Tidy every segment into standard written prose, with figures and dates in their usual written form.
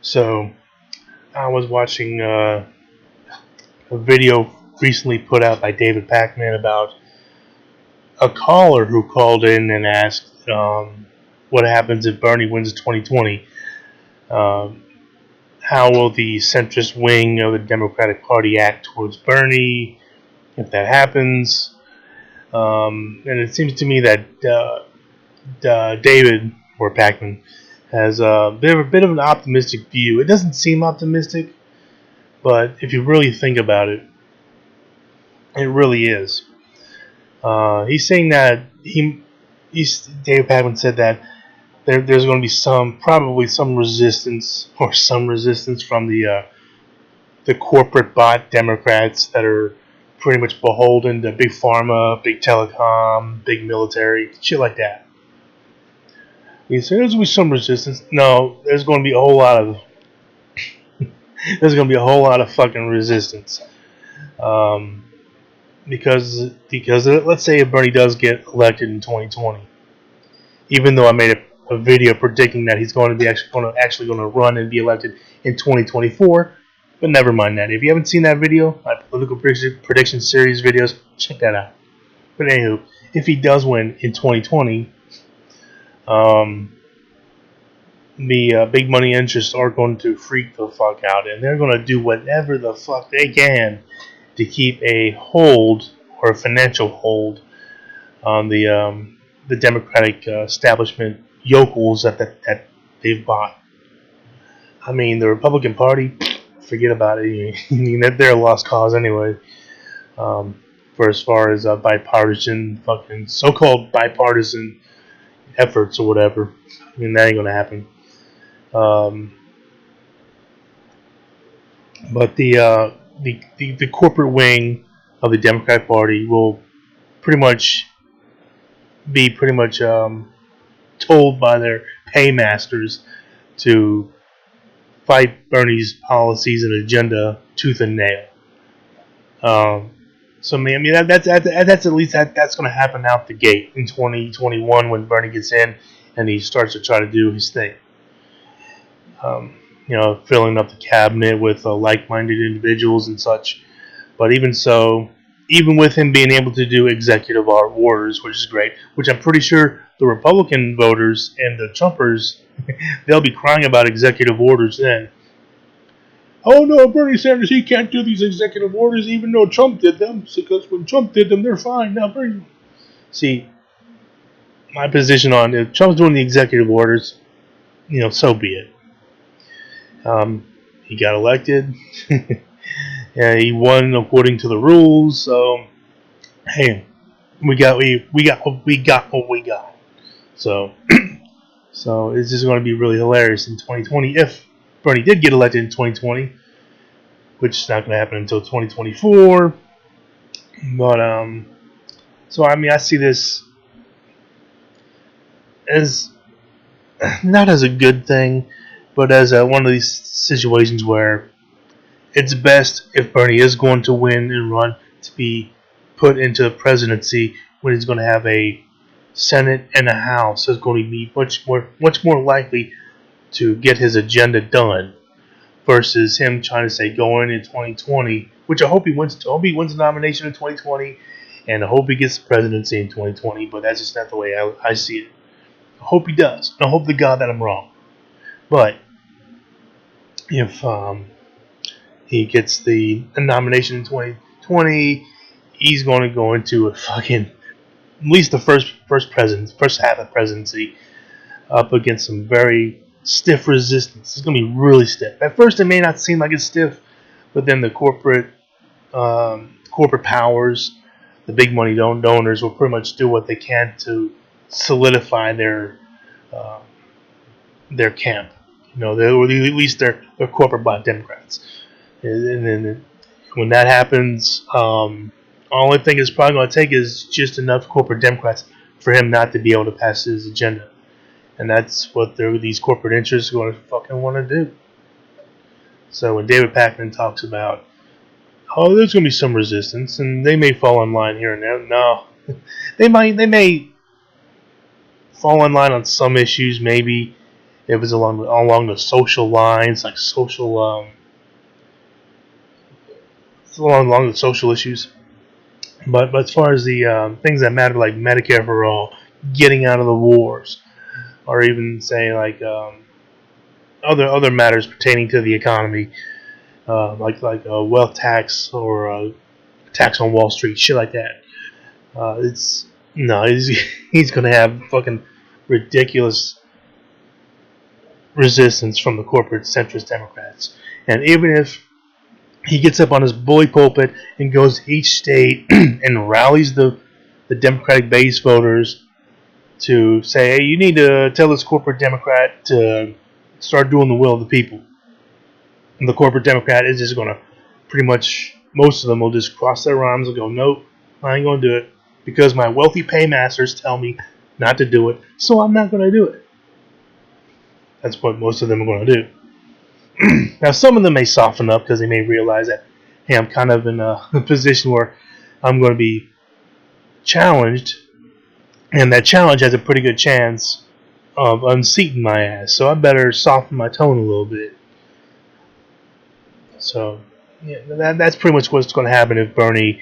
So I was watching a video recently put out by David Pakman about a caller who called in and asked what happens if Bernie wins 2020. Um, how will the centrist wing of the Democratic Party act towards Bernie if that happens? And it seems to me that David or Pakman has a bit of an optimistic view. It doesn't seem optimistic, but if you really think about it, it really is. He's saying that David Pakman said that there's going to be probably some resistance from the corporate bot Democrats that are pretty much beholden to big pharma, big telecom, big military, shit like that. He said there's going to be some resistance. No, there's going to be a whole lot of fucking resistance. Because let's say if Bernie does get elected in 2020, even though I made a video predicting that he's going to be actually going to run and be elected in 2024. But never mind that. If you haven't seen that video, my political prediction series videos, check that out. But anywho, if he does win in 2020, the big money interests are going to freak the fuck out, and they're going to do whatever the fuck they can to keep a hold or a financial hold on the Democratic establishment yokels that they've bought. I mean, the Republican Party, forget about it. I mean, they're a lost cause anyway. For as far as bipartisan, fucking so-called bipartisan efforts or whatever. I mean, that ain't gonna happen. But the corporate wing of the Democratic Party will pretty much be told by their paymasters to fight Bernie's policies and agenda tooth and nail. So I mean that's at least that's going to happen out the gate in 2021 when Bernie gets in and he starts to try to do his thing. Filling up the cabinet with like-minded individuals and such. But even so, even with him being able to do executive orders, which is great, which I'm pretty sure the Republican voters and the Trumpers, they'll be crying about executive orders then. Oh no, Bernie Sanders, he can't do these executive orders even though Trump did them, because when Trump did them, they're fine. Now Bernie... See, my position on if Trump's doing the executive orders, so be it. He got elected. And he won according to the rules. So, hey, we got what we got. So, so it's just going to be really hilarious in 2020 if Bernie did get elected in 2020, which is not going to happen until 2024. But so I mean, I see this as not as a good thing, but as one of these situations where it's best if Bernie is going to win and run to be put into the presidency when he's going to have a Senate and a House that's going to be much more likely to get his agenda done versus him trying to say going in 2020, which I hope he wins. I hope he wins the nomination in 2020, and I hope he gets the presidency in 2020. But that's just not the way I see it. I hope he does. I hope to God that I'm wrong. But if he gets the nomination in 2020, he's going to go into a fucking at least the first half of presidency up against some very stiff resistance. It's going to be really stiff. At first, it may not seem like it's stiff, but then the corporate powers, the big money donors, will pretty much do what they can to solidify their camp. Or at least their corporate bot Democrats. And then when that happens, only thing it's probably going to take is just enough corporate Democrats for him not to be able to pass his agenda. And that's what these corporate interests are going to fucking want to do. So when David Pakman talks about, there's going to be some resistance, and they may fall in line here and there. No, they may fall in line on some issues, maybe if it's along the social lines, like along the social issues. But as far as the things that matter, like Medicare for all, getting out of the wars, or even say like other matters pertaining to the economy, like a wealth tax or a tax on Wall Street, shit like that. It's no, he's gonna have fucking ridiculous resistance from the corporate centrist Democrats, and even if he gets up on his bully pulpit and goes to each state and rallies the Democratic base voters to say, hey, you need to tell this corporate Democrat to start doing the will of the people. And the corporate Democrat is just going to pretty much, most of them will just cross their arms and go, nope, I ain't going to do it because my wealthy paymasters tell me not to do it, so I'm not going to do it. That's what most of them are going to do. Now, some of them may soften up because they may realize that, hey, I'm kind of in a position where I'm going to be challenged, and that challenge has a pretty good chance of unseating my ass, so I better soften my tone a little bit. So, yeah, that's pretty much what's going to happen if Bernie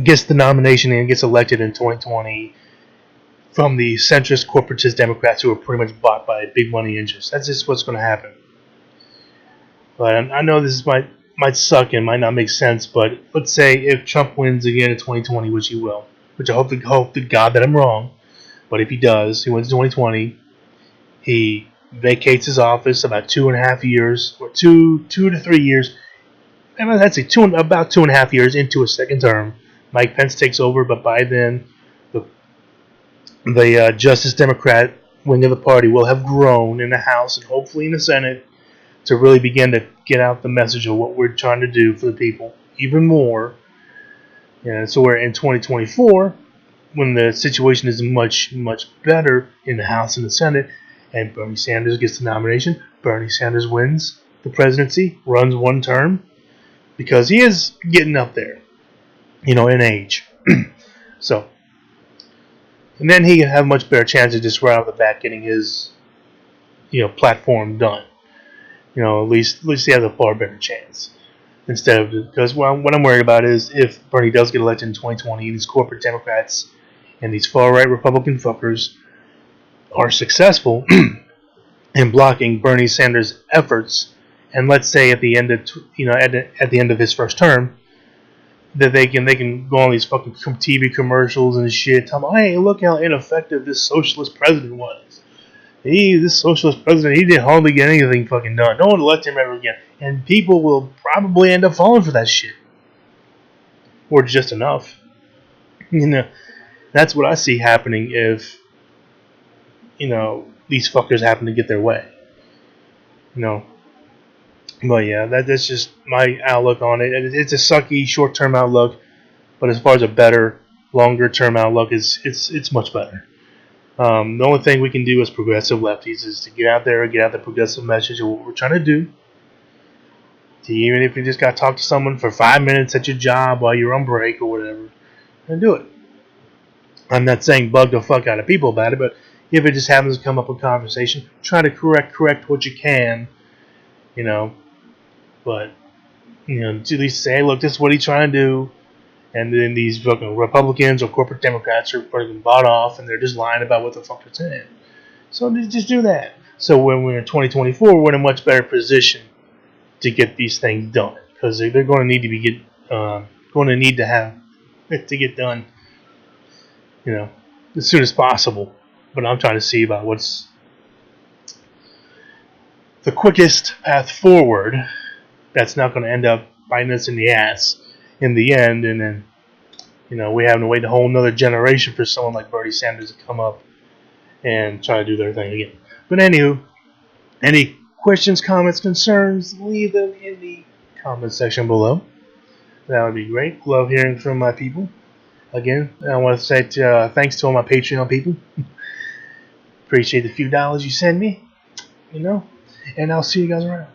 gets the nomination and gets elected in 2020 from the centrist corporatist Democrats who are pretty much bought by big money interests. That's just what's going to happen. But I know this might suck and might not make sense, but let's say if Trump wins again in 2020, which he will, which I hope to God that I'm wrong, but if he does, he wins in 2020, he vacates his office about 2.5 years, or 2 to 3 years, and I'd say about 2.5 years into a second term. Mike Pence takes over, but by then, the Justice Democrat wing of the party will have grown in the House and hopefully in the Senate to really begin to get out the message of what we're trying to do for the people even more. And so we're in 2024, when the situation is much, much better in the House and the Senate, and Bernie Sanders gets the nomination. Bernie Sanders wins the presidency, runs one term, because he is getting up there, in age. So, and then he can have a much better chance of just right off the bat getting his, platform done. At least he has a far better chance. Instead of, because what I'm worried about is if Bernie does get elected in 2020 and these corporate Democrats and these far-right Republican fuckers are successful in blocking Bernie Sanders' efforts, and let's say at the end of at the end of his first term, that they can go on these fucking TV commercials and shit, tell them, hey, look how ineffective this socialist president was. This socialist president, he didn't hardly get anything fucking done. No one elect him ever again, and people will probably end up falling for that shit, or just enough. That's what I see happening if these fuckers happen to get their way. But yeah, that's just my outlook on it. It's a sucky short-term outlook, but as far as a better, longer-term outlook, it's much better. The only thing we can do as progressive lefties is to get out there and get out the progressive message of what we're trying to do. Even if you just got to talk to someone for 5 minutes at your job while you're on break or whatever, and do it. I'm not saying bug the fuck out of people about it, but if it just happens to come up in conversation, try to correct what you can, But at least say, hey, look, this is what he's trying to do. And then these fucking Republicans or corporate Democrats are fucking bought off and they're just lying about what the fuck they're saying. So just do that. So when we're in 2024, we're in a much better position to get these things done, because they're going to need to get done, as soon as possible. But I'm trying to see about what's the quickest path forward that's not going to end up biting us in the ass in the end, and then we having to wait a whole another generation for someone like Bernie Sanders to come up and try to do their thing again. But anywho, any questions, comments, concerns, leave them in the comment section below. That would be great. Love hearing from my people. Again, I want to say thanks to all my Patreon people. Appreciate the few dollars you send me, and I'll see you guys around.